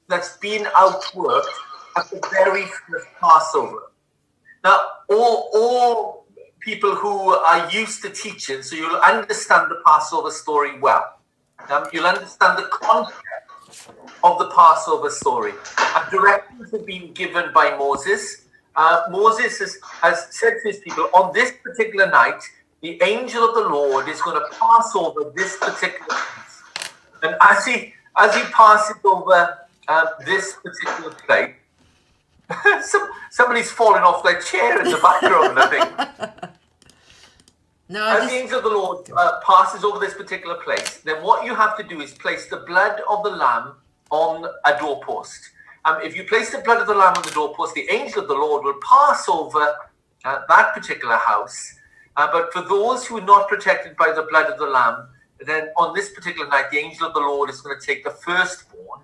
that's been outworked at the very first Passover. Now, all people who are used to teaching, so you'll understand the Passover story well. You'll understand the context of the Passover story. And directions have been given by Moses. Moses has said to his people, on this particular night, the angel of the Lord is going to pass over this particular place. And as he passes over this particular place, somebody's falling off their chair in the background, I think. No, As the angel of the Lord passes over this particular place, then what you have to do is place the blood of the lamb on a doorpost. If you place the blood of the lamb on the doorpost, the angel of the Lord will pass over that particular house. But for those who are not protected by the blood of the lamb, then on this particular night, the angel of the Lord is going to take the firstborn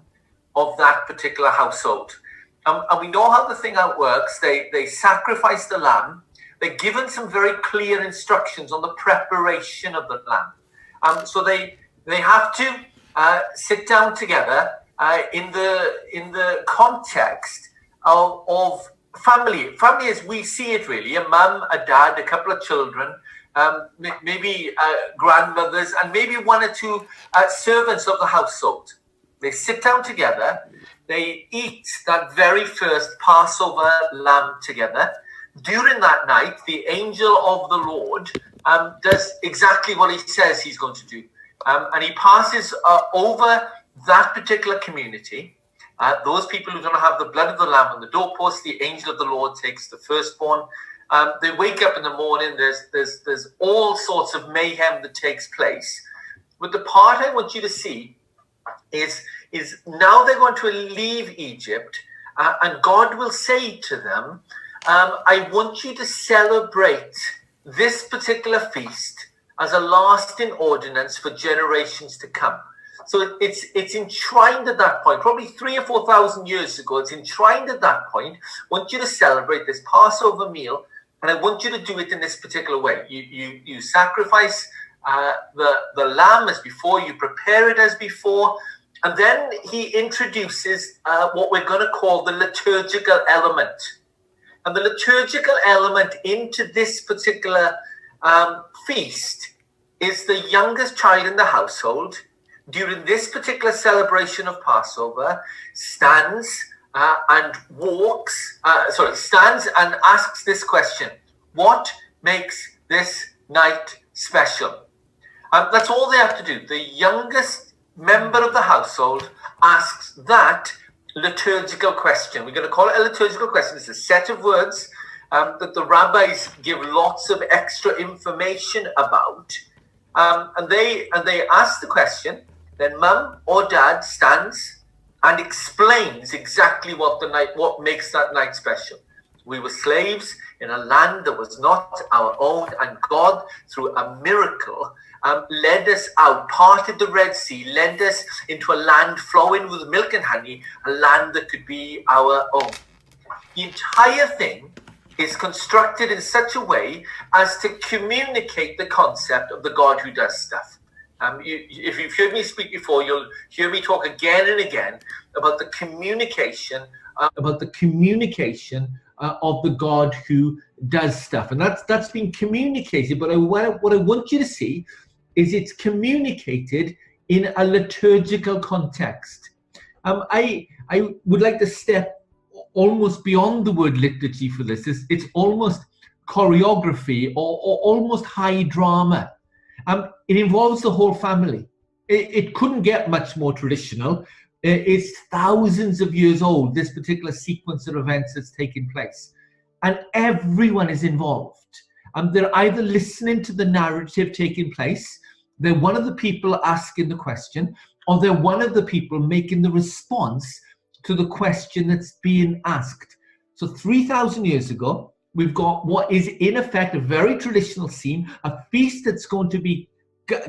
of that particular household. And we know how the thing out works. They sacrifice the lamb. They're given some very clear instructions on the preparation of the lamb. So they have to sit down together in the context of family as we see it, really. A mum, a dad, a couple of children, maybe grandmothers, and maybe one or two servants of the household. They sit down together. They eat that very first Passover lamb together. During that night, the angel of the Lord does exactly what he says he's going to do. And he passes over that particular community. Those people who don't have the blood of the lamb on the doorpost, the angel of the Lord takes the firstborn. They wake up in the morning. There's all sorts of mayhem that takes place. But the part I want you to see is now they're going to leave Egypt, and God will say to them, I want you to celebrate this particular feast as a lasting ordinance for generations to come. So it's enshrined at that point, probably 3,000 or 4,000 years ago. It's enshrined at that point. I want you to celebrate this Passover meal, and I want you to do it in this particular way. You sacrifice the lamb as before, you prepare it as before, and then he introduces what we're going to call the liturgical element. And the liturgical element into this particular feast is the youngest child in the household during this particular celebration of Passover stands and asks this question: what makes this night special? That's all they have to do. The youngest member of the household asks that liturgical question. We're going to call it a liturgical question. It's a set of words that the rabbis give lots of extra information about. And they ask the question. Then mum or dad stands and explains exactly what makes that night special. We were slaves in a land that was not our own, and God, through a miracle, led us out, parted the Red Sea, led us into a land flowing with milk and honey, a land that could be our own. The entire thing is constructed in such a way as to communicate the concept of the God who does stuff. If you've heard me speak before, you'll hear me talk again and again about the communication of the God who does stuff, and that's been communicated. But what I want you to see is it's communicated in a liturgical context. I would like to step almost beyond the word liturgy for this. It's almost choreography or almost high drama. It involves the whole family. It couldn't get much more traditional. It's thousands of years old, this particular sequence of events that's taking place. And everyone is involved. They're either listening to the narrative taking place, they're one of the people asking the question, or they're one of the people making the response to the question that's being asked. So 3,000 years ago, we've got what is in effect a very traditional scene, a feast that's going to be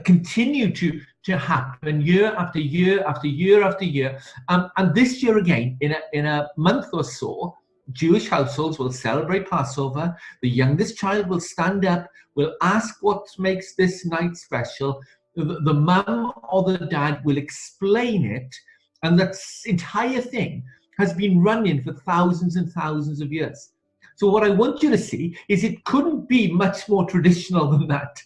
continue to happen year after year after year after year. And this year again, in a month or so, Jewish households will celebrate Passover. The youngest child will stand up, will ask what makes this night special. The mum or the dad will explain it. And that entire thing has been running for thousands and thousands of years. So what I want you to see is it couldn't be much more traditional than that.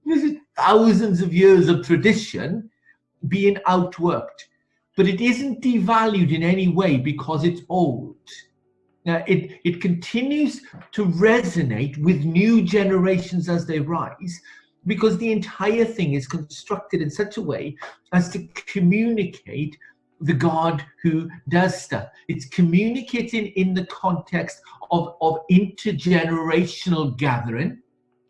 This is thousands of years of tradition being outworked, but it isn't devalued in any way because it's old. Now, it continues to resonate with new generations as they rise, because the entire thing is constructed in such a way as to communicate the God who does stuff. It's communicating in the context of intergenerational gathering,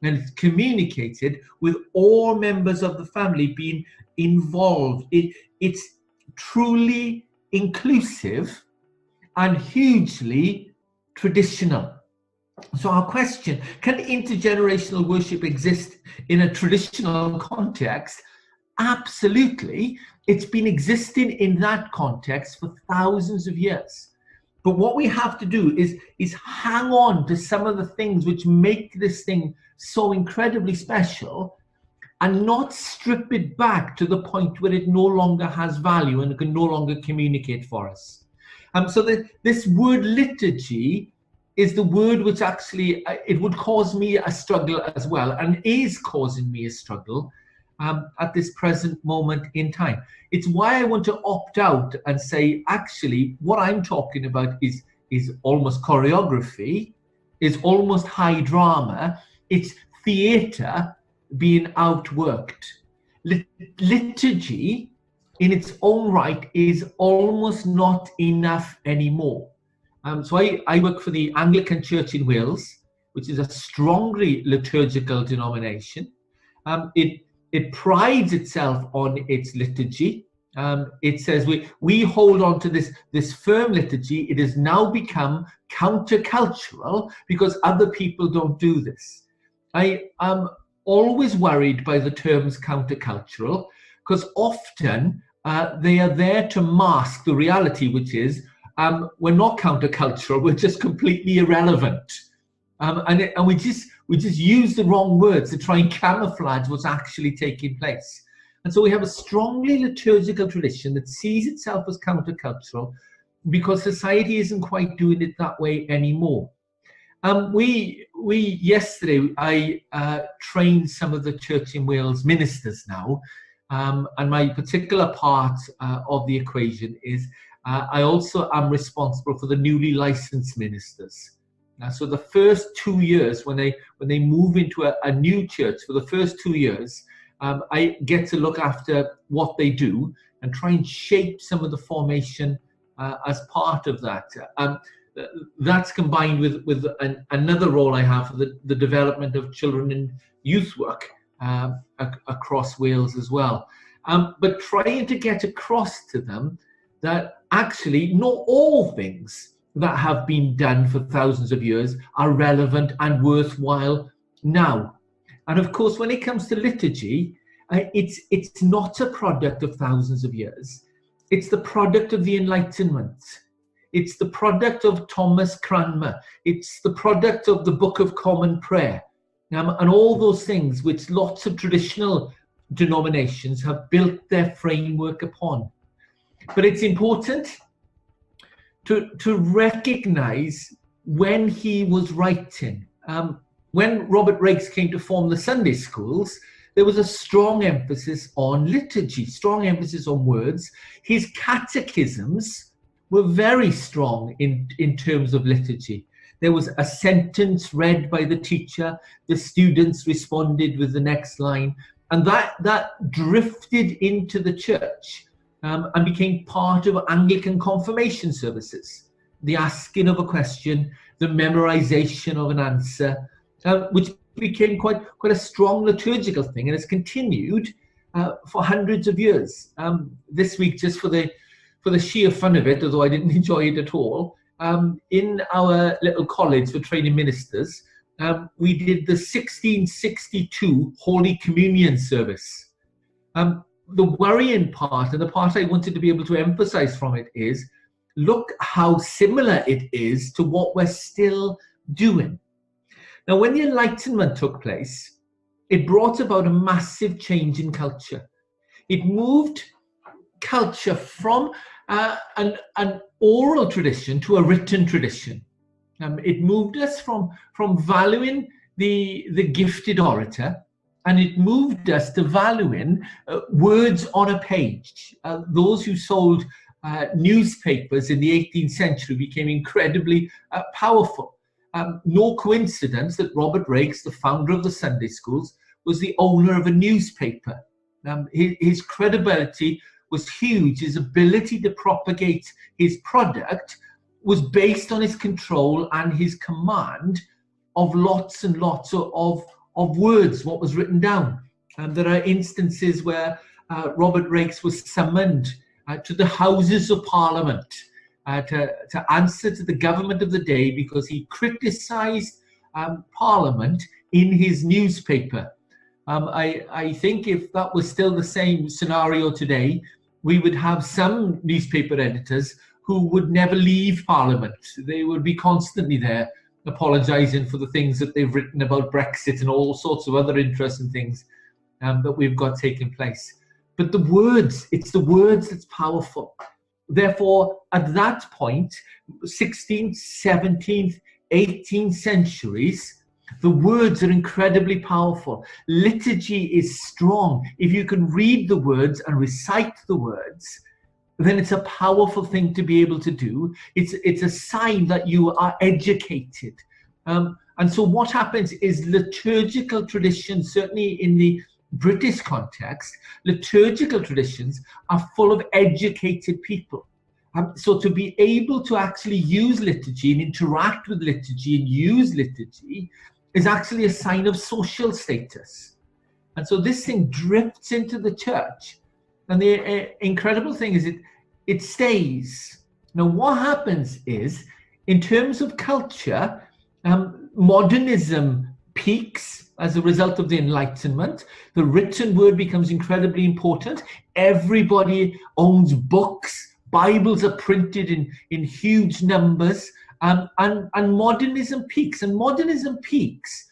and it's communicated with all members of the family being involved. It's truly inclusive and hugely traditional. So our question, can intergenerational worship exist in a traditional context? Absolutely. It's been existing in that context for thousands of years. But what we have to do is hang on to some of the things which make this thing so incredibly special, and not strip it back to the point where it no longer has value and can no longer communicate for us. So this word liturgy is the word which actually, it would cause me a struggle as well, and is causing me a struggle at this present moment in time. It's why I want to opt out and say, actually, what I'm talking about is almost choreography, is almost high drama, it's theatre being outworked. Liturgy in its own right is almost not enough anymore. So I work for the Anglican Church in Wales, which is a strongly liturgical denomination. It prides itself on its liturgy. It says we hold on to this firm liturgy. It has now become countercultural because other people don't do this. I am always worried by the terms countercultural, because often they are there to mask the reality, which is we're not countercultural, we're just completely irrelevant. And we just use the wrong words to try and camouflage what's actually taking place. And so we have a strongly liturgical tradition that sees itself as countercultural because society isn't quite doing it that way anymore. Yesterday, I trained some of the Church in Wales ministers now, and my particular part of the equation is I also am responsible for the newly licensed ministers. So the first 2 years, when they move into a new church, for the first 2 years, I get to look after what they do and try and shape some of the formation as part of that. That's combined with another role I have for the development of children and youth work across Wales as well. But trying to get across to them that actually not all things that have been done for thousands of years are relevant and worthwhile now. And of course, when it comes to liturgy, it's not a product of thousands of years. It's the product of the Enlightenment. It's the product of Thomas Cranmer. It's the product of the Book of Common Prayer. And all those things which lots of traditional denominations have built their framework upon. But it's important to recognize when he was writing. When Robert Raikes came to form the Sunday schools, there was a strong emphasis on liturgy, strong emphasis on words. His catechisms were very strong in terms of liturgy. There was a sentence read by the teacher, the students responded with the next line, and that drifted into the church and became part of Anglican confirmation services. The asking of a question, the memorization of an answer, which became quite a strong liturgical thing, and has continued for hundreds of years. This week, just for the sheer fun of it, although I didn't enjoy it at all, in our little college for training ministers, we did the 1662 Holy Communion service. The worrying part, and the part I wanted to be able to emphasize from it, is look how similar it is to what we're still doing. Now, when the Enlightenment took place, it brought about a massive change in culture. It moved culture from an oral tradition to a written tradition. It moved us from valuing the gifted orator, and it moved us to valuing words on a page. Those who sold newspapers in the 18th century became incredibly powerful. No coincidence that Robert Raikes, the founder of the Sunday schools, was the owner of a newspaper. His credibility was huge. His ability to propagate his product was based on his control and his command of lots and lots of words, what was written down. And there are instances where Robert Raikes was summoned to the Houses of Parliament to answer to the government of the day because he criticised Parliament in his newspaper. I think if that was still the same scenario today, we would have some newspaper editors who would never leave Parliament. They would be constantly there apologising for the things that they've written about Brexit and all sorts of other interesting things that we've got taking place. But the words, it's the words that's powerful. Therefore, at that point, 16th, 17th, 18th centuries, the words are incredibly powerful. Liturgy is strong. If you can read the words and recite the words, then it's a powerful thing to be able to do. It's a sign that you are educated. And so what happens is liturgical traditions, certainly in the British context, liturgical traditions are full of educated people. So to be able to actually use liturgy and interact with liturgy and use liturgy is actually a sign of social status. And so this thing drifts into the church. And the incredible thing is it stays. Now what happens is, in terms of culture, modernism peaks as a result of the Enlightenment. The written word becomes incredibly important. Everybody owns books. Bibles are printed in huge numbers. And modernism peaks. And modernism peaks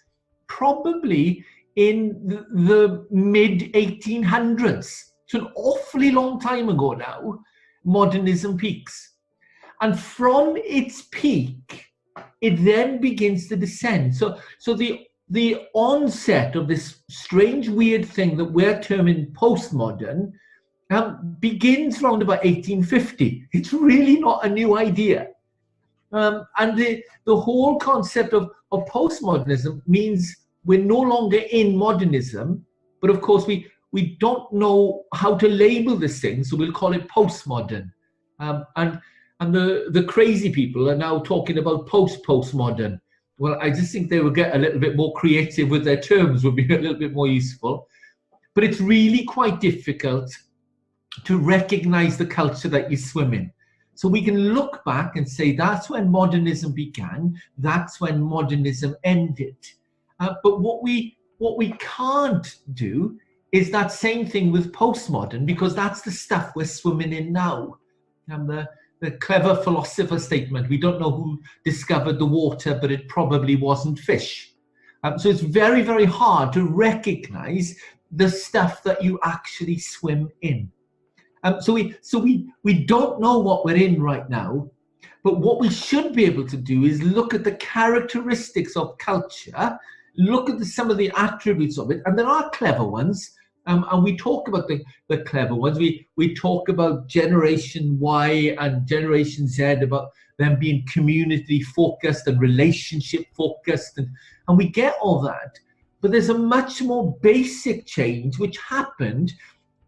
probably in the mid-1800s. So an awfully long time ago now, modernism peaks. And from its peak, it then begins to descend. So the onset of this strange, weird thing that we're terming postmodern begins around about 1850. It's really not a new idea. And the whole concept of postmodernism means we're no longer in modernism, but of course we don't know how to label this thing, so we'll call it postmodern. And the crazy people are now talking about postmodern. Well, I just think they would get a little bit more creative with their terms, would be a little bit more useful. But it's really quite difficult to recognize the culture that you swim in. So we can look back and say that's when modernism began, that's when modernism ended. But what we can't do is that same thing with postmodern, because that's the stuff we're swimming in now. And the clever philosopher statement, we don't know who discovered the water, but it probably wasn't fish. So it's very, very hard to recognize the stuff that you actually swim in. So we don't know what we're in right now, but what we should be able to do is look at the characteristics of culture, look at some of the attributes of it, and there are clever ones, and we talk about the clever ones. We talk about Generation Y and Generation Z, about them being community focused and relationship focused, and we get all that. But there's a much more basic change which happened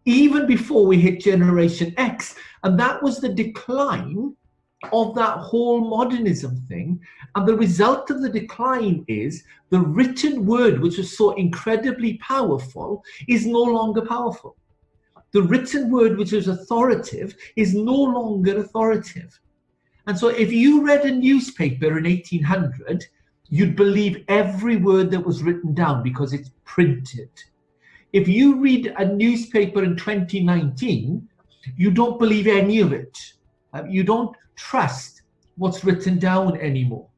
even before we hit Generation X, and that was the decline of that whole modernism thing. And the result of the decline is the written word, which was so incredibly powerful, is no longer powerful. The written word, which was authoritative, is no longer authoritative. And so if you read a newspaper in 1800, you'd believe every word that was written down because it's printed. If you read a newspaper in 2019, you don't believe any of it. You don't trust what's written down anymore.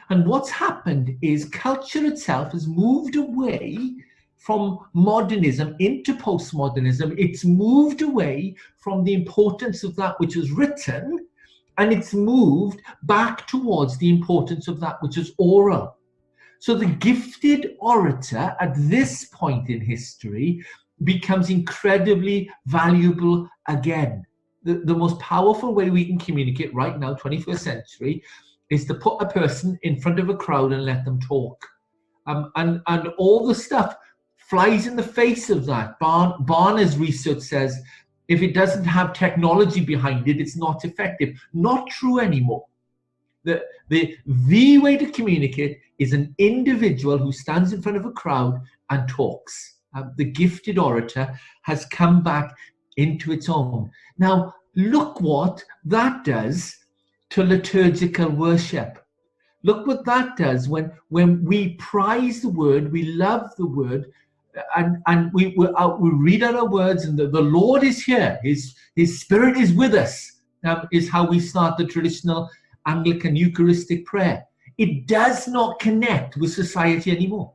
And what's happened is culture itself has moved away from modernism into postmodernism, it's moved away from the importance of that which was written, and it's moved back towards the importance of that which is oral. So the gifted orator at this point in history becomes incredibly valuable again. The most powerful way we can communicate right now, 21st century, is to put a person in front of a crowd and let them talk. And all the stuff flies in the face of that. Barna's research says if it doesn't have technology behind it, it's not effective. Not true anymore. The way to communicate is an individual who stands in front of a crowd and talks. The gifted orator has come back into its own. Now, look what that does to liturgical worship. Look what that does when we prize the word, we love the word, and we read out our words, and the Lord is here. His Spirit is with us, is how we start the traditional Anglican Eucharistic prayer. It does not connect with society anymore.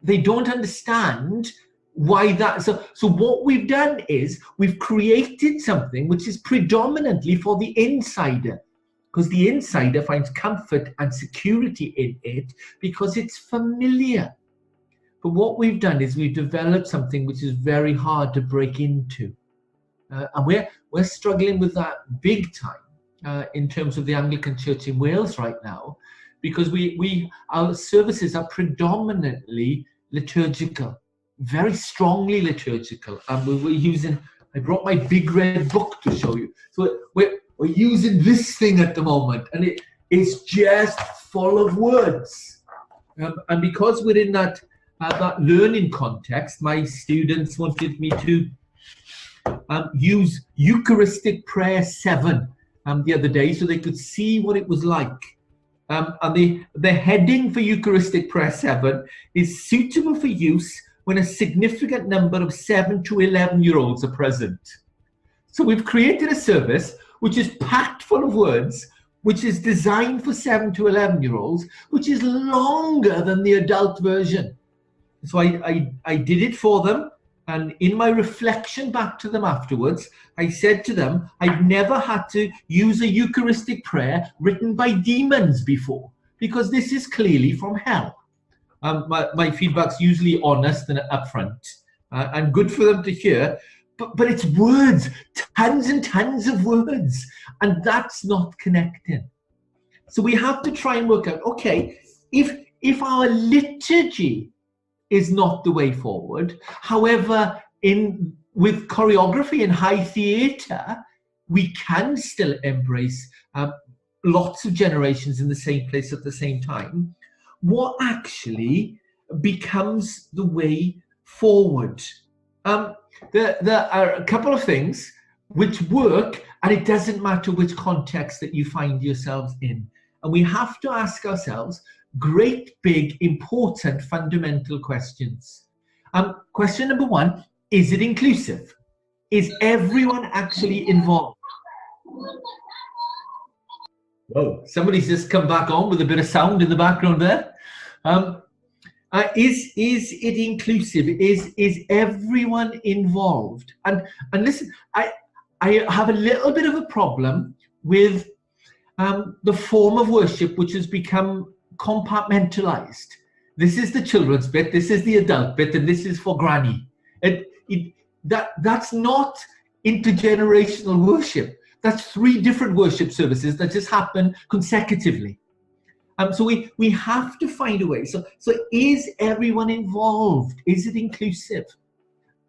They don't understand why that. So what we've done is we've created something which is predominantly for the insider, because the insider finds comfort and security in it because it's familiar. But what we've done is we've developed something which is very hard to break into. And we're struggling with that big time in terms of the Anglican Church in Wales right now, because our services are predominantly liturgical, very strongly liturgical. And we're using, I brought my big red book to show you. So we're using this thing at the moment, and it's just full of words. And because we're in that learning context, my students wanted me to use Eucharistic Prayer 7 the other day so they could see what it was like. And the heading for Eucharistic Prayer 7 is suitable for use when a significant number of 7 to 11-year-olds are present. So we've created a service which is packed full of words, which is designed for 7 to 11-year-olds, which is longer than the adult version. So I did it for them, and in my reflection back to them afterwards, I said to them, I've never had to use a Eucharistic prayer written by demons before, because this is clearly from hell. My feedback's usually honest and upfront, and good for them to hear, but it's words, tons and tons of words, and that's not connecting. So we have to try and work out, okay, if our liturgy is not the way forward, however, with choreography and high theatre, we can still embrace lots of generations in the same place at the same time. What actually becomes the way forward? There are a couple of things which work, and it doesn't matter which context that you find yourselves in. And we have to ask ourselves great, big, important, fundamental questions. Question number one, is it inclusive? Is everyone actually involved? Whoa, somebody's just come back on with a bit of sound in the background there. Is it inclusive? Is everyone involved? And listen, I have a little bit of a problem with the form of worship which has become compartmentalized. This is the children's bit, this is the adult bit, and this is for granny. That's not intergenerational worship. That's 3 different worship services that just happen consecutively. So we have to find a way. So is everyone involved? Is it inclusive?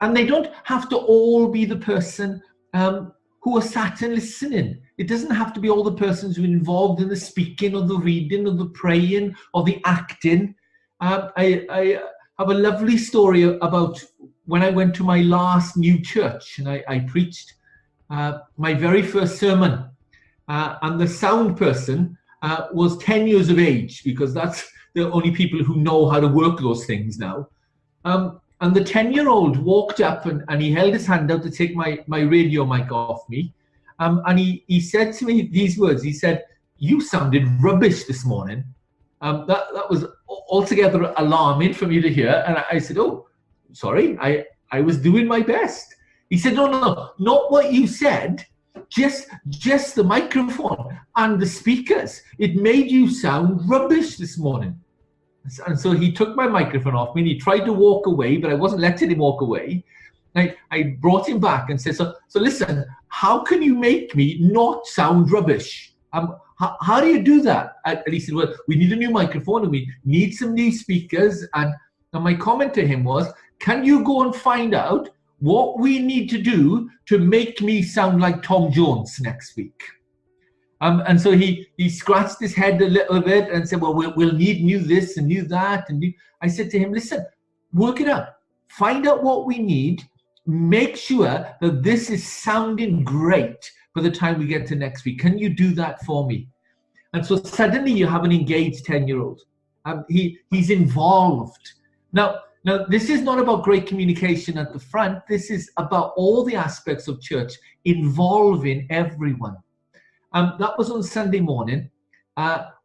And they don't have to all be the person who are sat and listening. It doesn't have to be all the persons who are involved in the speaking or the reading or the praying or the acting. I have a lovely story about when I went to my last new church, and I preached my very first sermon, and the sound person was 10 years of age, because that's the only people who know how to work those things now. And the 10-year-old walked up and he held his hand out to take my radio mic off me. And he said to me these words. He said, "You sounded rubbish this morning." That was altogether alarming for me to hear. And I said, "Oh, sorry, I was doing my best. He said, no, not what you said, just the microphone and the speakers. It made you sound rubbish this morning. And so he took my microphone off me and he tried to walk away, but I wasn't letting him walk away. I brought him back and said, so listen, how can you make me not sound rubbish? How do you do that? And he said, well, we need a new microphone and we need some new speakers. And my comment to him was, can you go and find out what we need to do to make me sound like Tom Jones next week? And so he scratched his head a little bit and said, well, we'll need new this and new that. And I said to him, listen, work it out. Find out what we need. Make sure that this is sounding great by the time we get to next week. Can you do that for me? And so suddenly you have an engaged 10-year-old. He's involved. Now, this is not about great communication at the front. This is about all the aspects of church involving everyone. That was on Sunday morning.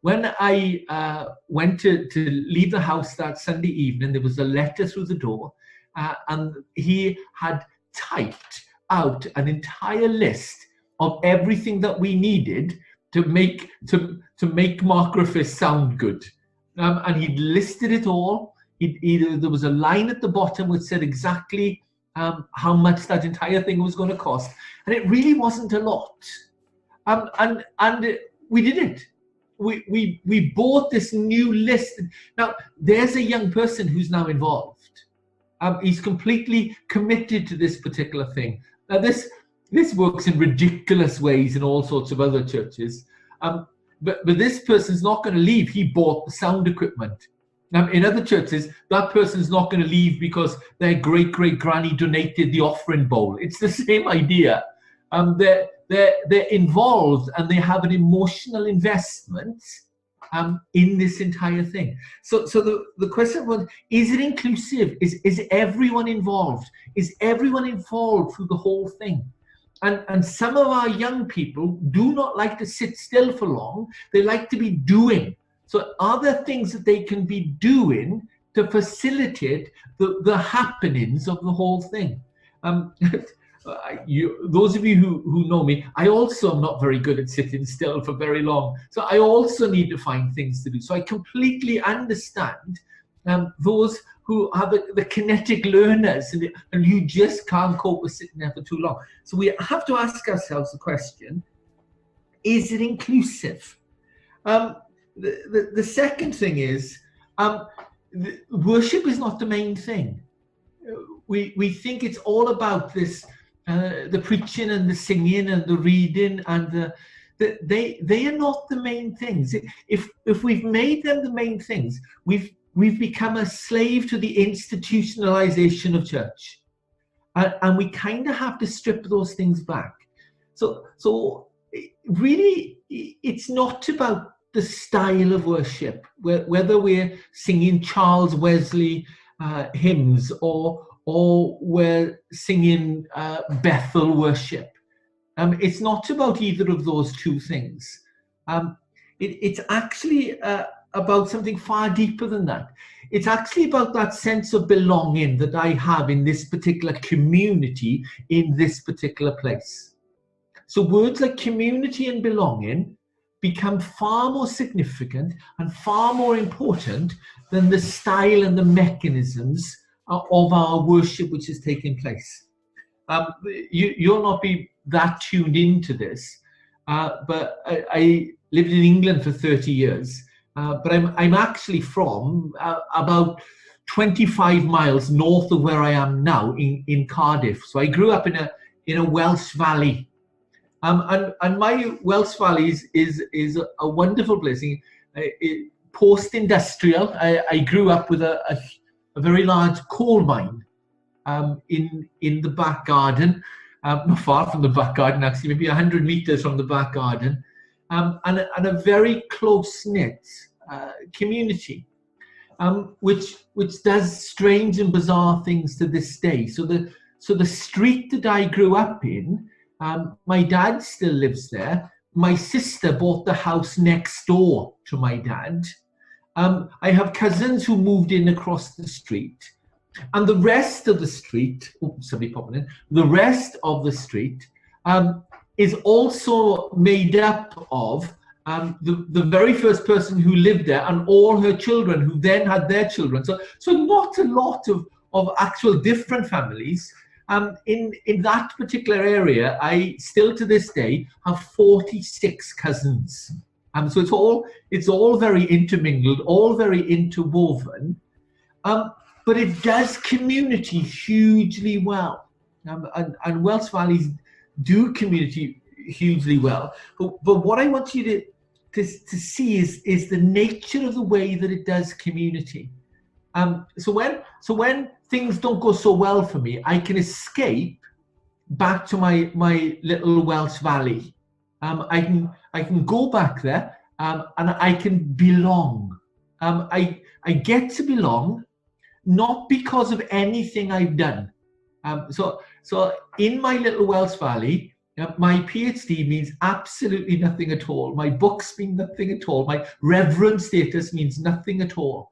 When I went to leave the house that Sunday evening, there was a letter through the door, and he had typed out an entire list of everything that we needed to make Mark Griffiths sound good. And he'd listed it all. There was a line at the bottom which said exactly how much that entire thing was going to cost, and it really wasn't a lot. And we did it. We bought this new list. Now there's a young person who's now involved. He's completely committed to this particular thing. Now this works in ridiculous ways in all sorts of other churches. But this person's not going to leave. He bought the sound equipment. In other churches, that person's not going to leave because their great-great-granny donated the offering bowl. It's the same idea. They're involved and they have an emotional investment in this entire thing. So the question was, is it inclusive? Is everyone involved? Is everyone involved through the whole thing? And some of our young people do not like to sit still for long. They like to be doing. So are there things that they can be doing to facilitate the happenings of the whole thing? Those of you who know me, I also am not very good at sitting still for very long. So I also need to find things to do. So I completely understand those who are the kinetic learners and you just can't cope with sitting there for too long. So we have to ask ourselves the question, is it inclusive? The second thing is, worship is not the main thing. We think it's all about this, the preaching and the singing and the reading, and they are not the main things. If we've made them the main things, we've become a slave to the institutionalization of church, and we kind of have to strip those things back. So really, it's not about the style of worship, whether we're singing Charles Wesley hymns or we're singing Bethel worship. It's not about either of those two things. It's actually about something far deeper than that. It's actually about that sense of belonging that I have in this particular community, in this particular place. So words like community and belonging become far more significant and far more important than the style and the mechanisms of our worship which is taking place. You'll not be that tuned into this, but I lived in England for 30 years, but I'm actually from about 25 miles north of where I am now in Cardiff. So I grew up in a Welsh valley. And my Welsh Valley is a wonderful place. Post-industrial, I grew up with a very large coal mine in the back garden, not far from the back garden actually, maybe 100 meters from the back garden, and a very close-knit community, which does strange and bizarre things to this day. So the street that I grew up in, my dad still lives there. My sister bought the house next door to my dad. I have cousins who moved in across the street. And the rest of the street, somebody popping in, the rest of the street is also made up of the very first person who lived there and all her children who then had their children. So not a lot of actual different families. In that particular area, I still to this day have 46 cousins. So it's all very intermingled, all very interwoven. But it does community hugely well, and Welsh Valleys do community hugely well. But what I want you to see is the nature of the way that it does community. So when things don't go so well for me, I can escape back to my little Welsh Valley. I can go back there and I can belong. I get to belong. Not because of anything I've done. So in my little Welsh Valley, my PhD means absolutely nothing at all. My books mean nothing at all. My reverend status means nothing at all.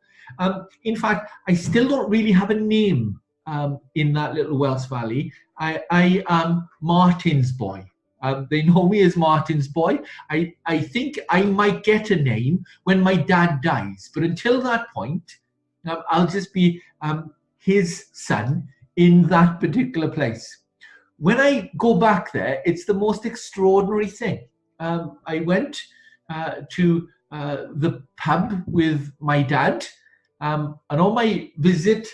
In fact, I still don't really have a name in that little Welsh Valley. I am Martin's boy. They know me as Martin's boy. I think I might get a name when my dad dies. But until that point, I'll just be his son in that particular place. When I go back there, it's the most extraordinary thing. I went to the pub with my dad, and on my visit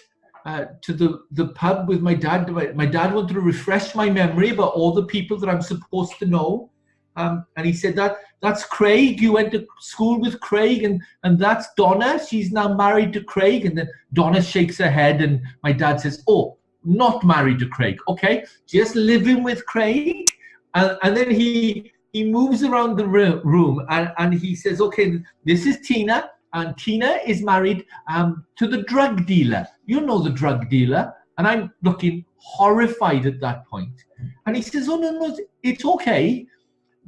to the pub with my dad wanted to refresh my memory about all the people that I'm supposed to know. And he said, that's Craig, you went to school with Craig, and that's Donna, she's now married to Craig. And then Donna shakes her head and my dad says, oh, not married to Craig, okay, just living with Craig. And then he moves around the room and he says, okay, this is Tina, and Tina is married to the drug dealer. You know the drug dealer. And I'm looking horrified at that point. And he says, oh, no, it's okay,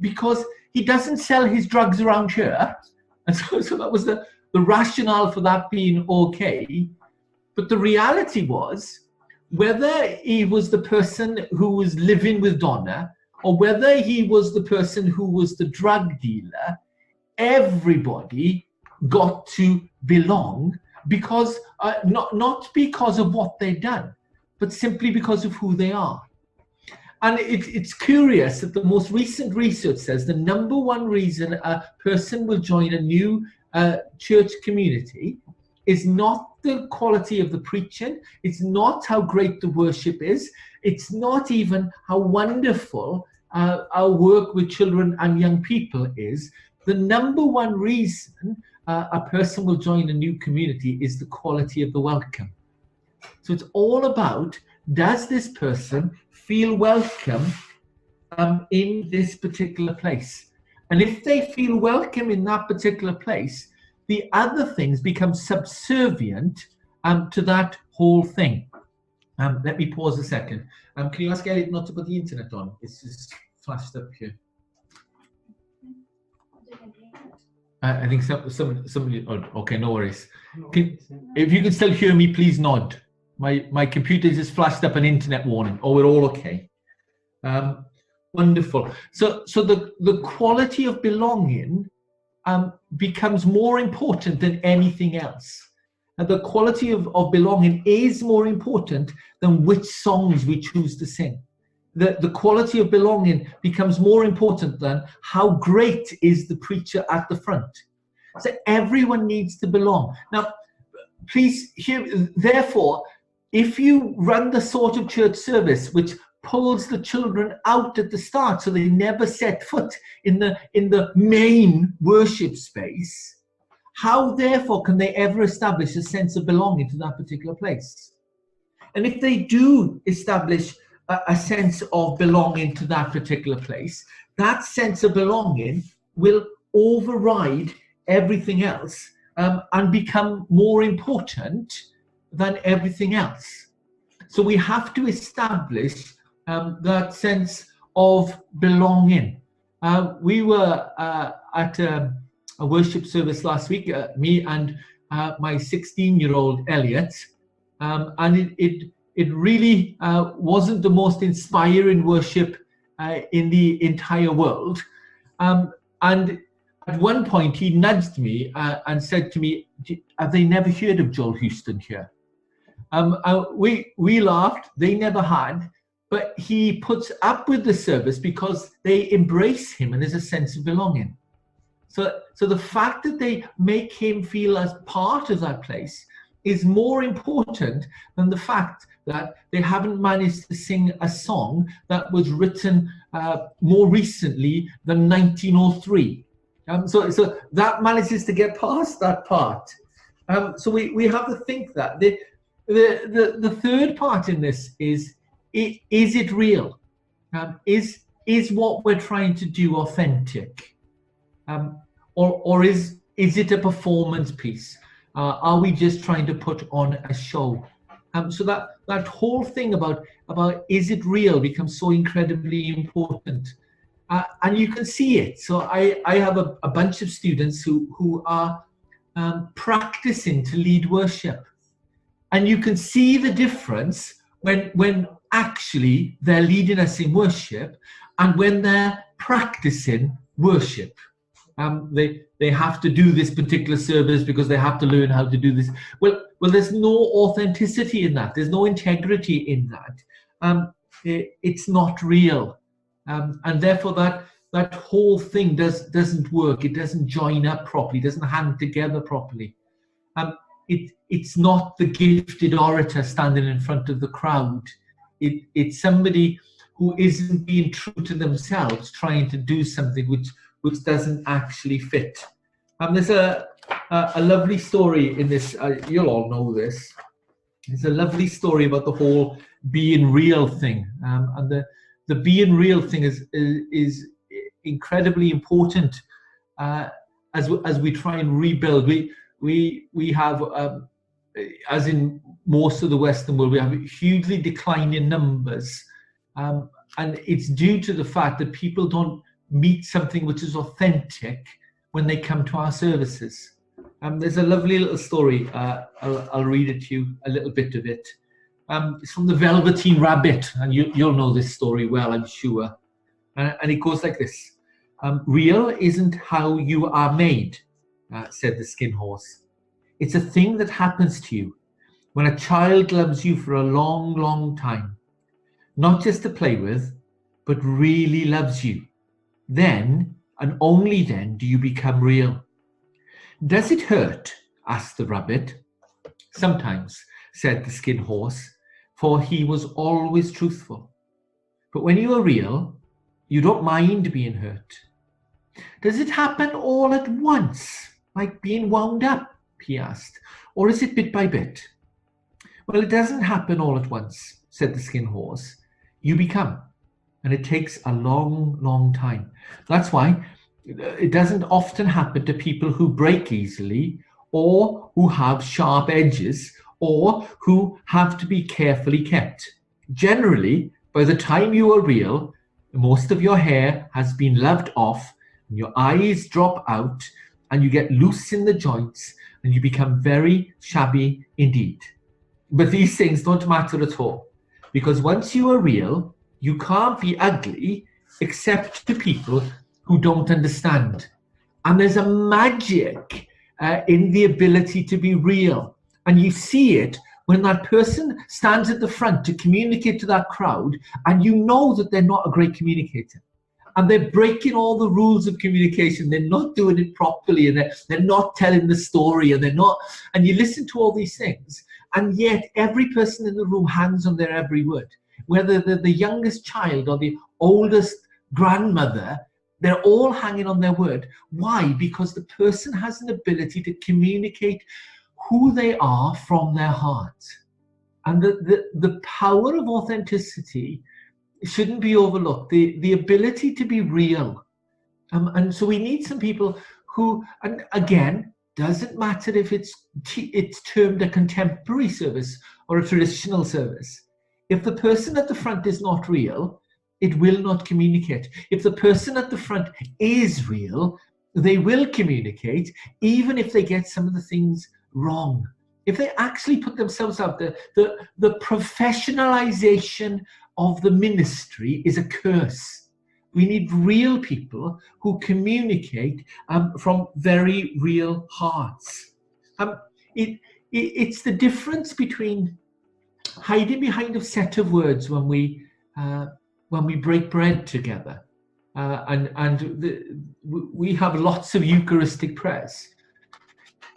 because he doesn't sell his drugs around here. And so that was the rationale for that being okay. But the reality was, whether he was the person who was living with Donna, or whether he was the person who was the drug dealer, everybody got to belong, because not because of what they'd done, but simply because of who they are. And it's curious that the most recent research says the number one reason a person will join a new church community is not the quality of the preaching, it's not how great the worship is, it's not even how wonderful our work with children and young people is. The number one reason a person will join a new community is the quality of the welcome. So it's all about, does this person feel welcome in this particular place? And if they feel welcome in that particular place, the other things become subservient to that whole thing. Let me pause a second. Can you ask Elliot not to put the internet on? It's just flashed up here. I think somebody. Oh, okay, no worries. If you can still hear me, please nod. My computer just flashed up an internet warning. Oh, we're all okay. Wonderful. So the quality of belonging becomes more important than anything else. And the quality of belonging is more important than which songs we choose to sing. The quality of belonging becomes more important than how great is the preacher at the front. So everyone needs to belong. Now, please hear, therefore, if you run the sort of church service which pulls the children out at the start so they never set foot in the main worship space, how therefore can they ever establish a sense of belonging to that particular place? And if they do establish a sense of belonging to that particular place, that sense of belonging will override everything else and become more important than everything else. So we have to establish that sense of belonging. We were at a worship service last week, me and my 16-year-old Elliot, and it really wasn't the most inspiring worship in the entire world. And at one point, he nudged me and said to me, "Have they never heard of Joel Houston here?" We laughed. They never had. But he puts up with the service because they embrace him and there's a sense of belonging. So the fact that they make him feel as part of that place is more important than the fact that they haven't managed to sing a song that was written more recently than 1903. So that manages to get past that part. So we have to think that. The third part in this is it real? Is what we're trying to do authentic? Or is it a performance piece? Are we just trying to put on a show? So that whole thing about is it real becomes so incredibly important. And you can see it. So I have a bunch of students who are practicing to lead worship. And you can see the difference when actually they're leading us in worship and when they're practicing worship. They have to do this particular service because they have to learn how to do this. Well, there's no authenticity in that. There's no integrity in that. It's not real. And therefore that whole thing doesn't work. It doesn't join up properly. It doesn't hang together properly. It's not the gifted orator standing in front of the crowd. It's somebody who isn't being true to themselves, trying to do something which doesn't actually fit. There's a lovely story in this. You'll all know this. There's a lovely story about the whole being real thing, and the being real thing is incredibly important as we try and rebuild. We have, as in most of the Western world, we have hugely declining numbers, and it's due to the fact that people don't meet something which is authentic when they come to our services. There's a lovely little story. I'll read it to you, a little bit of it. It's from the Velveteen Rabbit, and you'll know this story well, I'm sure. And it goes like this. Real isn't how you are made, said the Skin Horse. It's a thing that happens to you when a child loves you for a long, long time. Not just to play with, but really loves you. Then, and only then, do you become real. Does it hurt? Asked the rabbit. Sometimes, said the Skin Horse, for he was always truthful. But when you are real, you don't mind being hurt. Does it happen all at once, like being wound up? He asked. Or is it bit by bit? Well, it doesn't happen all at once, said the Skin Horse. You become. And it takes a long, long time. That's why it doesn't often happen to people who break easily or who have sharp edges or who have to be carefully kept. Generally, by the time you are real, most of your hair has been loved off and your eyes drop out and you get loose in the joints and you become very shabby indeed. But these things don't matter at all, because once you are real, you can't be ugly except to people who don't understand. And there's a magic in the ability to be real. And you see it when that person stands at the front to communicate to that crowd, and you know that they're not a great communicator. And they're breaking all the rules of communication. They're not doing it properly, and they're not telling the story, and and you listen to all these things, and yet every person in the room hangs on their every word. Whether they're the youngest child or the oldest grandmother, they're all hanging on their word. Why? Because the person has an ability to communicate who they are from their heart. And the power of authenticity shouldn't be overlooked. The ability to be real. And so we need some people who, and again, doesn't matter if it's termed a contemporary service or a traditional service. If the person at the front is not real, it will not communicate. If the person at the front is real, they will communicate, even if they get some of the things wrong. if they actually put themselves out there, the professionalization of the ministry is a curse. We need real people who communicate from very real hearts. It's the difference between hiding behind a set of words when we break bread together, we have lots of Eucharistic prayers.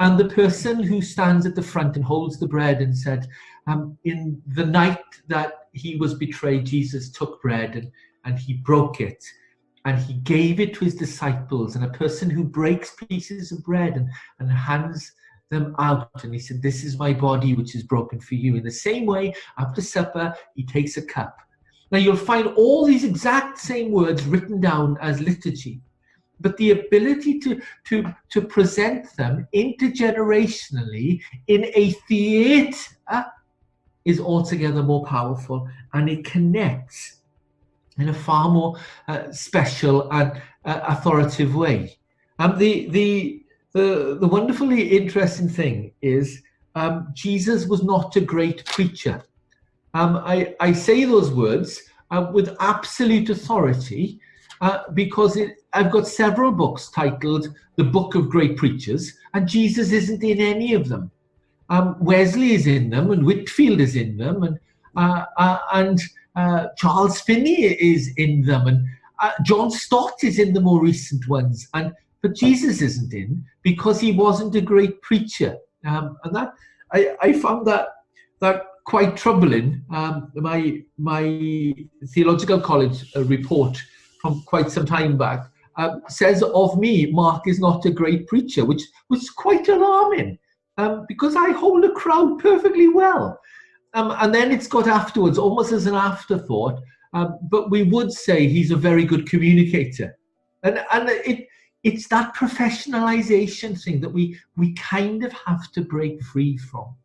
And the person who stands at the front and holds the bread and said, in the night that he was betrayed, Jesus took bread and he broke it and he gave it to his disciples. And a person who breaks pieces of bread and hands them out, and he said, this is my body which is broken for you. In the same way, after supper, he takes a cup. Now you'll find all these exact same words written down as liturgy. But the ability to present them intergenerationally in a theatre is altogether more powerful, and it connects in a far more special and authoritative way. The wonderfully interesting thing is Jesus was not a great preacher. I say those words with absolute authority because I've got several books titled The Book of Great Preachers, and Jesus isn't in any of them. Wesley is in them, and Whitfield is in them, and Charles Finney is in them, and John Stott is in the more recent ones. But Jesus isn't in because he wasn't a great preacher, and that I found that quite troubling. My theological college report from quite some time back says of me, Mark is not a great preacher, which was quite alarming because I hold a crowd perfectly well. And then it's got afterwards, almost as an afterthought, but we would say he's a very good communicator. And it's that professionalization thing that we kind of have to break free from.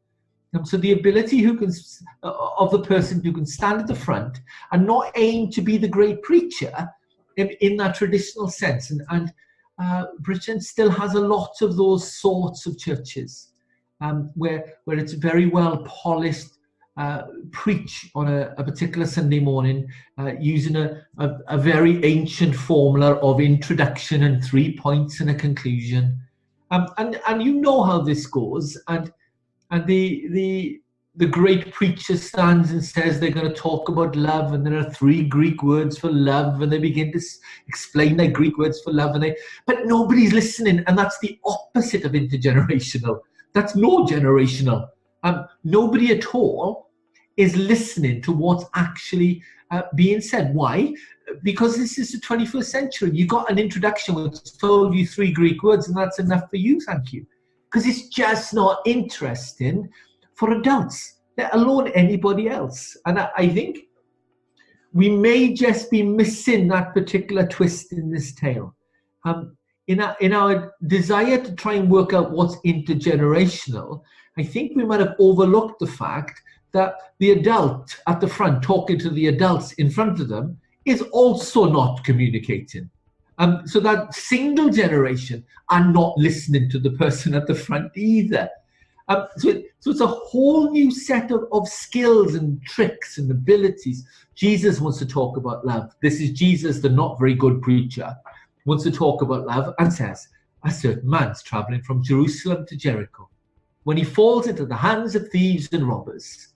So the ability of the person who can stand at the front and not aim to be the great preacher in that traditional sense. And Britain still has a lot of those sorts of churches where it's very well polished, preach on a particular Sunday morning using a very ancient formula of introduction and 3 points and a conclusion. And you know how this goes. And the great preacher stands and says they're going to talk about love, and there are 3 Greek words for love, and they begin to explain their Greek words for love, but nobody's listening, and that's the opposite of intergenerational. That's no generational. Nobody at all is listening to what's actually being said. Why? Because this is the 21st century. You got an introduction which told you 3 Greek words, and that's enough for you, thank you. Because it's just not interesting for adults, let alone anybody else. And I think we may just be missing that particular twist in this tale. In our desire to try and work out what's intergenerational, I think we might have overlooked the fact that the adult at the front talking to the adults in front of them is also not communicating. So that single generation are not listening to the person at the front either. So it's a whole new set of skills and tricks and abilities. Jesus wants to talk about love. This is Jesus, the not very good preacher, wants to talk about love and says, a certain man's traveling from Jerusalem to Jericho when he falls into the hands of thieves and robbers.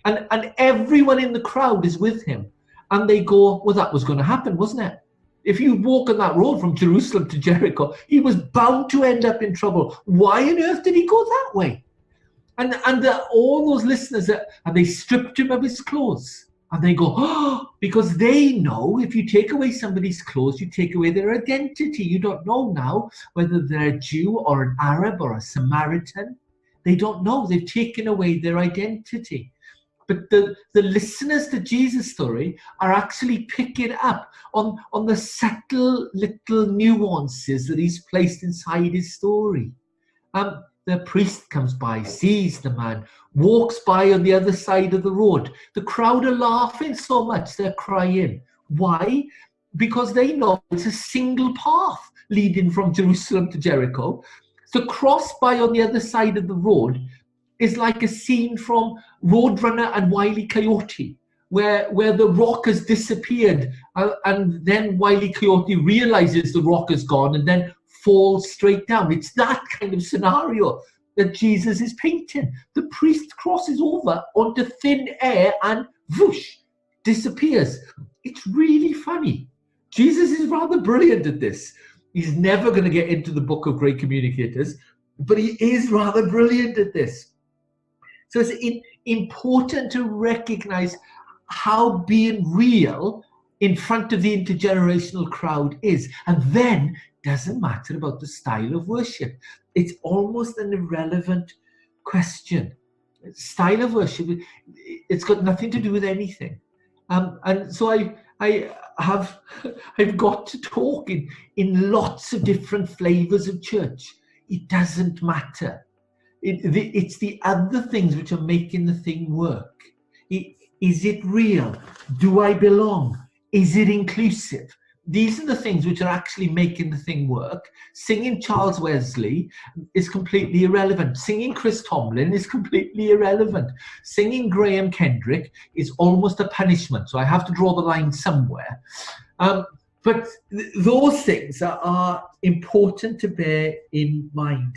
And everyone in the crowd is with him. And they go, well, that was going to happen, wasn't it? If you walk on that road from Jerusalem to Jericho, he was bound to end up in trouble. Why on earth did he go that way? And all those listeners, and they stripped him of his clothes. And they go, oh, because they know if you take away somebody's clothes, you take away their identity. You don't know now whether they're a Jew or an Arab or a Samaritan. They don't know. They've taken away their identity. But the listeners to Jesus' story are actually picking up on the subtle little nuances that he's placed inside his story. The priest comes by, sees the man, walks by on the other side of the road. The crowd are laughing so much they're crying. Why? Because they know it's a single path leading from Jerusalem to Jericho. So cross by on the other side of the road is like a scene from Roadrunner and Wile E. Coyote, where the rock has disappeared, and then Wile E. Coyote realizes the rock is gone and then falls straight down. It's that kind of scenario that Jesus is painting. The priest crosses over onto thin air and whoosh, disappears. It's really funny. Jesus is rather brilliant at this. He's never going to get into the book of great communicators, but he is rather brilliant at this. So it's important to recognize how being real in front of the intergenerational crowd is. And then it doesn't matter about the style of worship. It's almost an irrelevant question. Style of worship, it's got nothing to do with anything. And so I've got to talk in lots of different flavors of church. It doesn't matter. It's the other things which are making the thing work. Is it real? Do I belong? Is it inclusive? These are the things which are actually making the thing work. Singing Charles Wesley is completely irrelevant. Singing Chris Tomlin is completely irrelevant. Singing Graham Kendrick is almost a punishment, so I have to draw the line somewhere. But those things are important to bear in mind.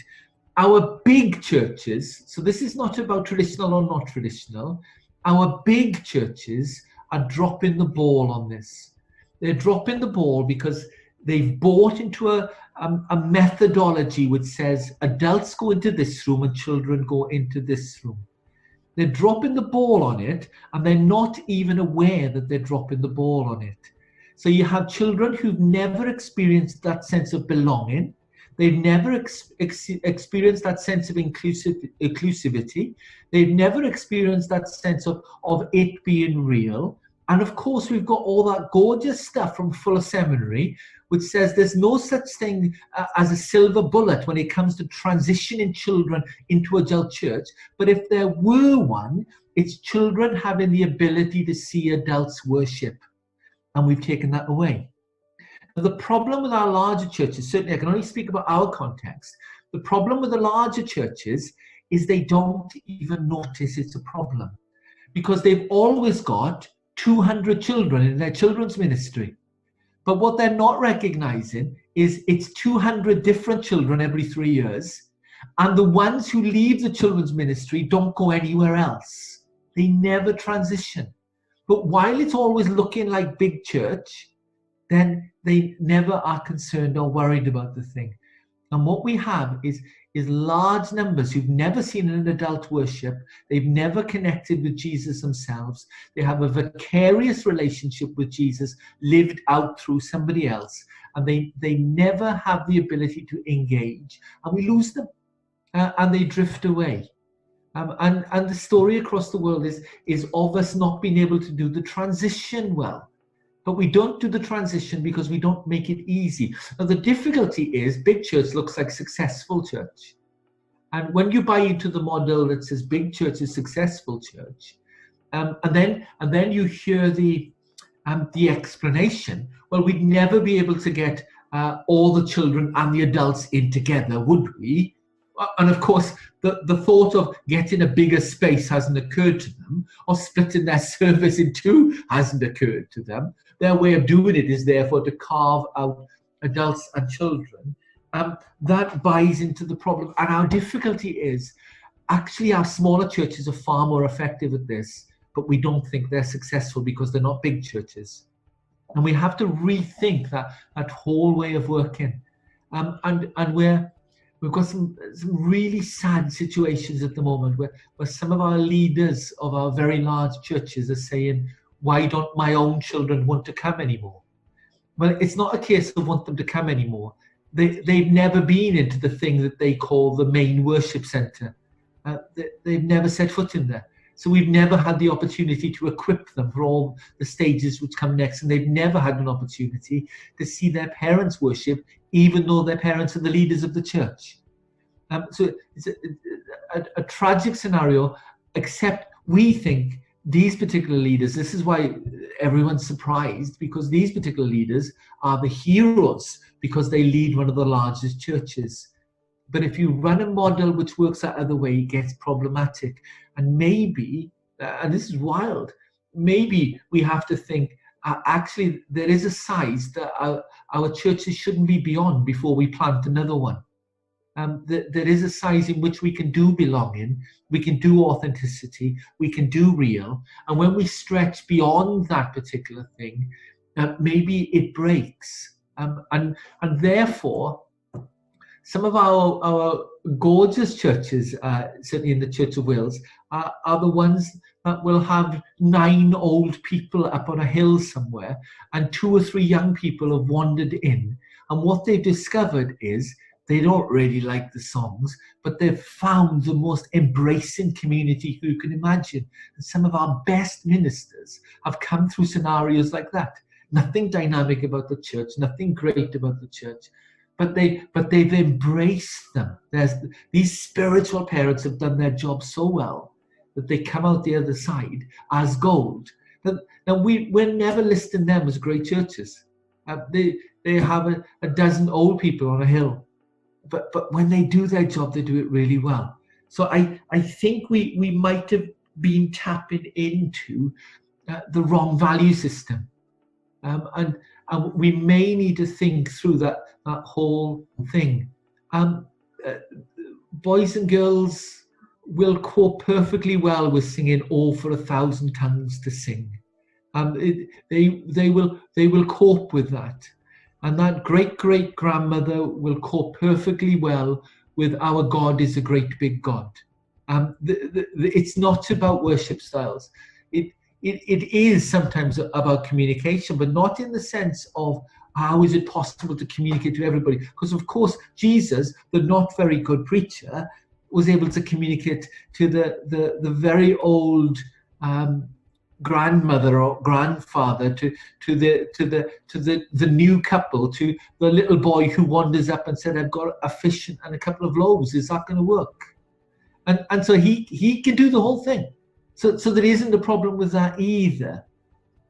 Our big churches, so this is not about traditional or not traditional, our big churches are dropping the ball on this. They're dropping the ball because they've bought into a methodology which says adults go into this room and children go into this room. They're dropping the ball on it, and they're not even aware that they're dropping the ball on it. So you have children who've never experienced that sense of belonging. They've never experienced that sense of inclusivity. They've never experienced that sense of it being real. And of course, we've got all that gorgeous stuff from Fuller Seminary, which says there's no such thing as a silver bullet when it comes to transitioning children into adult church. But if there were one, it's children having the ability to see adults worship. And we've taken that away. The problem with our larger churches, certainly I can only speak about our context, the problem with the larger churches is they don't even notice it's a problem, because they've always got 200 children in their children's ministry. But what they're not recognizing is it's 200 different children every 3 years, and the ones who leave the children's ministry don't go anywhere else. They never transition. But while it's always looking like big church, then they never are concerned or worried about the thing. And what we have is large numbers who've never seen an adult worship. They've never connected with Jesus themselves. They have a vicarious relationship with Jesus lived out through somebody else. And they never have the ability to engage. And we lose them. And they drift away. And the story across the world is of us not being able to do the transition well. But we don't do the transition because we don't make it easy. Now, the difficulty is big church looks like successful church. And when you buy into the model that says big church is successful church, and then you hear the explanation, well, we'd never be able to get all the children and the adults in together, would we? And of course, the thought of getting a bigger space hasn't occurred to them, or splitting their service in two hasn't occurred to them. Their way of doing it is therefore to carve out adults and children. That buys into the problem. And our difficulty is, actually our smaller churches are far more effective at this, but we don't think they're successful because they're not big churches. And we have to rethink that whole way of working. And we've got some really sad situations at the moment where some of our leaders of our very large churches are saying, why don't my own children want to come anymore? Well, it's not a case of want them to come anymore. They've never been into the thing that they call the main worship centre. They've never set foot in there. So we've never had the opportunity to equip them for all the stages which come next. And they've never had an opportunity to see their parents worship, even though their parents are the leaders of the church. So it's a tragic scenario, except we think these particular leaders, this is why everyone's surprised, because these particular leaders are the heroes because they lead one of the largest churches. But if you run a model which works that other way, it gets problematic. And maybe, and this is wild, maybe we have to think, actually, there is a size that our churches shouldn't be beyond before we plant another one. There is a size in which we can do belonging, we can do authenticity, we can do real. And when we stretch beyond that particular thing, maybe it breaks. And therefore, some of our gorgeous churches, certainly in the Church of Wales, are the ones that will have 9 old people up on a hill somewhere, and 2 or 3 young people have wandered in. And what they've discovered is they don't really like the songs, but they've found the most embracing community you can imagine. And some of our best ministers have come through scenarios like that. Nothing dynamic about the church, nothing great about the church, but they've embraced them. These spiritual parents have done their job so well that they come out the other side as gold. Now we're never listing them as great churches. They have a dozen old people on a hill, but when they do their job, they do it really well. So I think we might have been tapping into the wrong value system. And we may need to think through that whole thing. Boys and girls will cope perfectly well with singing "All for 1,000 Tongues to Sing." They will cope with that, and that great grandmother will cope perfectly well with "Our God is a great big God." It's not about worship styles. It is sometimes about communication, but not in the sense of how is it possible to communicate to everybody? Because of course, Jesus, the not very good preacher, was able to communicate to the very old grandmother or grandfather, to the new couple, to the little boy who wanders up and said, "I've got a fish and a couple of loaves. Is that going to work?" And so he can do the whole thing. So there isn't a problem with that either.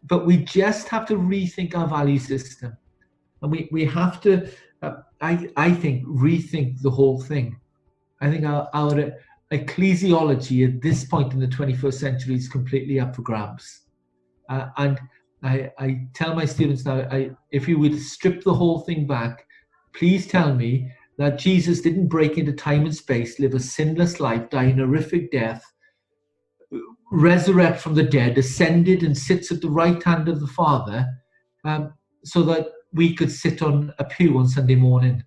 But we just have to rethink our value system. And we have to, I think, rethink the whole thing. I think our ecclesiology at this point in the 21st century is completely up for grabs. And I tell my students now, if you would strip the whole thing back, please tell me that Jesus didn't break into time and space, live a sinless life, die an horrific death, resurrect from the dead, ascended and sits at the right hand of the Father, so that we could sit on a pew on Sunday morning.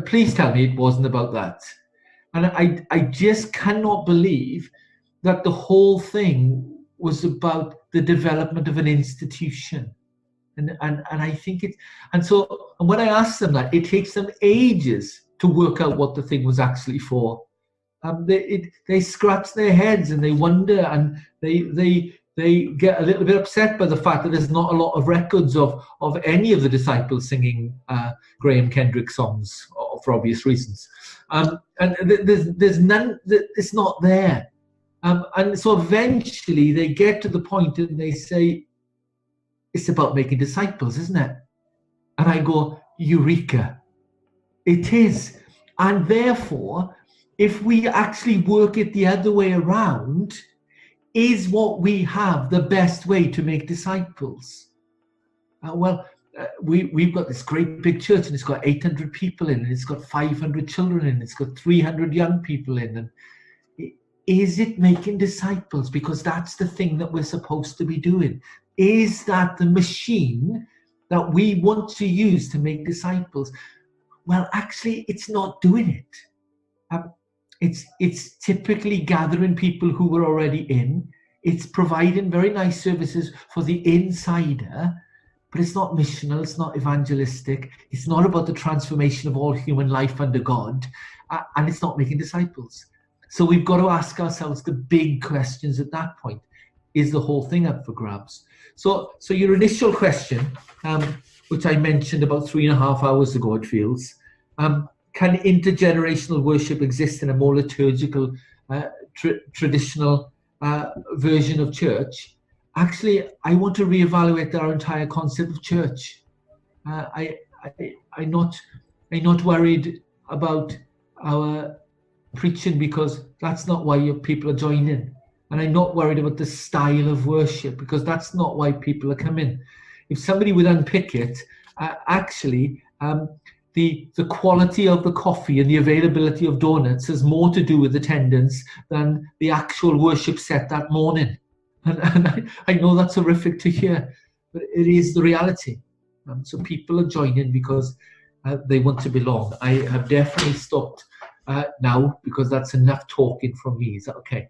Please tell me it wasn't about that. And I just cannot believe that the whole thing was about the development of an institution. And I think it, and when I ask them that, it takes them ages to work out what the thing was actually for. They scratch their heads and they wonder, and they get a little bit upset by the fact that there's not a lot of records of any of the disciples singing Graham Kendrick songs, for obvious reasons. And there's none, it's not there. And so eventually they get to the point and they say, it's about making disciples, isn't it? And I go, Eureka. It is. And therefore, if we actually work it the other way around, is what we have the best way to make disciples? We've got this great big church and it's got 800 people in, and it's got 500 children in, it's got 300 young people in. And is it making disciples? Because that's the thing that we're supposed to be doing. Is that the machine that we want to use to make disciples? Well, actually, it's not doing it. It's typically gathering people who were already in. It's providing very nice services for the insider, but it's not missional, it's not evangelistic, it's not about the transformation of all human life under God, and it's not making disciples. So we've got to ask ourselves the big questions at that point. Is the whole thing up for grabs? So your initial question, which I mentioned about 3.5 hours ago, it feels, can intergenerational worship exist in a more liturgical, traditional version of church? Actually, I want to reevaluate our entire concept of church. I'm not worried about our preaching because that's not why your people are joining. And I'm not worried about the style of worship because that's not why people are coming. If somebody would unpick it, actually, the quality of the coffee and the availability of donuts has more to do with attendance than the actual worship set that morning. And I know that's horrific to hear, but it is the reality. So people are joining because they want to belong. I have definitely stopped now because that's enough talking from me. Is that okay?